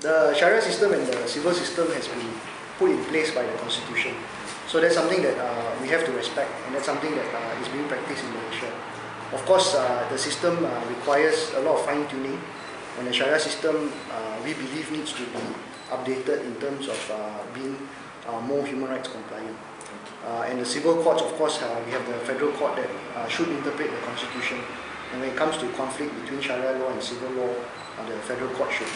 The Sharia system and the civil system has been put in place by the Constitution. So that's something that we have to respect, and that's something that is being practiced in Malaysia. Of course, the system requires a lot of fine-tuning, and the Sharia system, we believe, needs to be updated in terms of being more human rights compliant. And the civil courts, of course, we have the federal court that should interpret the Constitution. And when it comes to conflict between Sharia law and civil law, the federal court should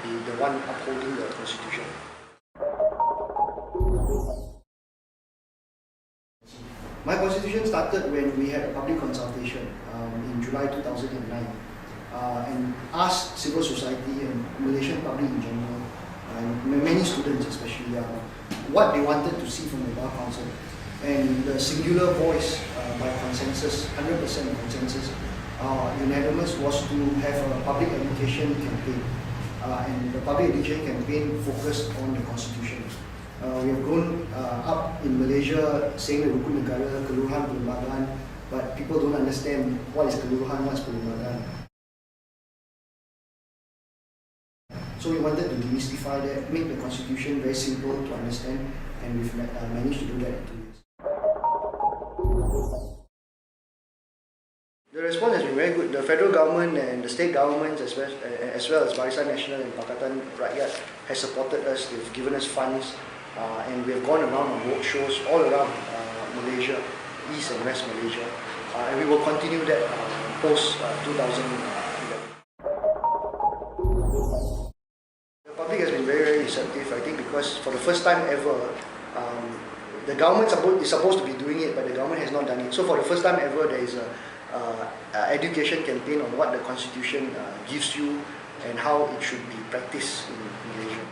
be the one upholding the Constitution. My constitution started when we had a public consultation in July 2009 and asked civil society and Malaysian public in general, and many students especially, what they wanted to see from the Bar Council. And the singular voice by consensus, 100% consensus, unanimous, was to have a public education campaign, and the public education campaign focused on the Constitution. We have grown up in Malaysia saying the Rukun Negara, Kelurahan, Perlembagaan, but people don't understand what is Kelurahan, what is Perlembagaan. So we wanted to demystify that, make the Constitution very simple to understand, and we've managed to do that in 2 years. The response has been very good. The federal government and the state governments, as well as Barisan Nasional and Pakatan Rakyat, has supported us. They've given us funds, and we have gone around on road shows all around Malaysia, East and West Malaysia, and we will continue that post 2011. The public has been very, very receptive, I think, because for the first time ever, the government is supposed to be doing it, but the government has not done it. So for the first time ever, there is a education campaign on what the Constitution gives you and how it should be practiced in Malaysia.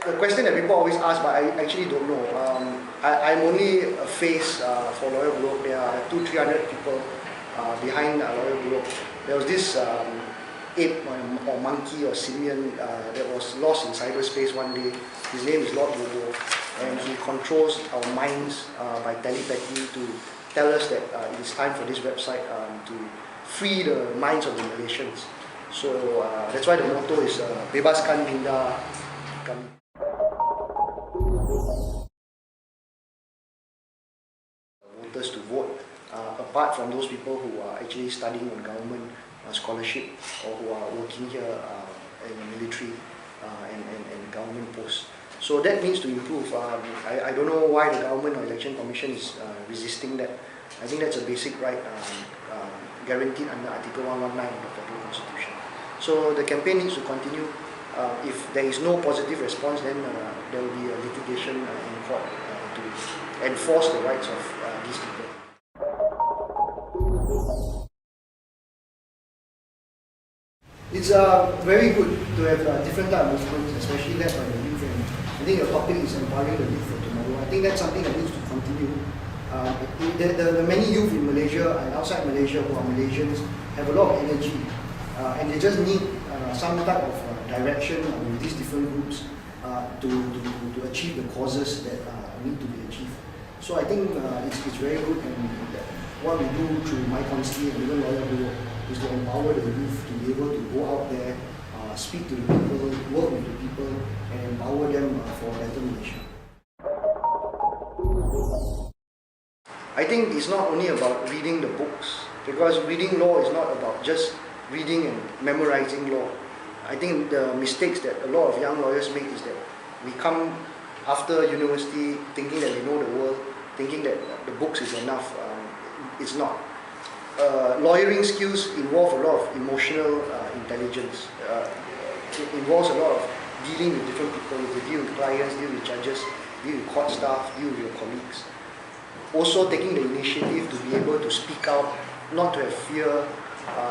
The question that people always ask, but I actually don't know. I'm only a face for Lawyer Bullock. There are 200-300 people behind Lawyer Bullock. There was this ape or monkey or simian that was lost in cyberspace one day. His name is Lord Bobo, and he controls our minds by telepathy to tell us that it is time for this website to free the minds of the Malaysians. So that's why the motto is Bebaskan Minda Kami. Voters to vote, apart from those people who are actually studying on government scholarship or who are working here in the military and government posts. So that needs to improve. I don't know why the government or election commission is resisting that. I think that's a basic right guaranteed under Article 119 of the Federal Constitution. So the campaign needs to continue. If there is no positive response, then there will be a litigation in court to enforce the rights of these people. It's very good to have different type of movements, especially led by the youth. And I think your topic is empowering the youth for tomorrow. I think that's something that needs to continue. The many youth in Malaysia and outside Malaysia who are Malaysians have a lot of energy, and they just need some type of direction with these different groups to achieve the causes that need to be achieved. So I think it's very good, and what we do through my constituency and even Lawyer Bullock is to empower the youth to be able to go out there, speak to the people, work with the people, and empower them for a better Malaysia. I think it's not only about reading the books, because reading law is not about just reading and memorizing law. I think the mistakes that a lot of young lawyers make is that we come after university thinking that we know the world, thinking that the books is enough. It's not. Lawyering skills involve a lot of emotional intelligence. It involves a lot of dealing with different people. You deal with clients, deal with judges, deal with court staff, deal with your colleagues. Also taking the initiative to be able to speak out, not to have fear,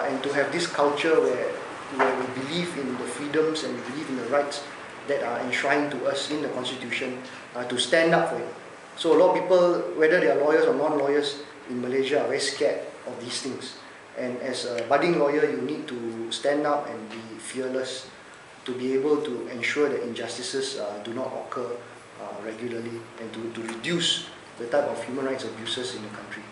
and to have this culture where we believe in the freedoms and we believe in the rights that are enshrined to us in the Constitution, to stand up for it. So a lot of people, whether they are lawyers or non-lawyers in Malaysia, are very scared of these things. And as a budding lawyer, you need to stand up and be fearless to be able to ensure that injustices do not occur regularly, and to reduce the type of human rights abuses in the country.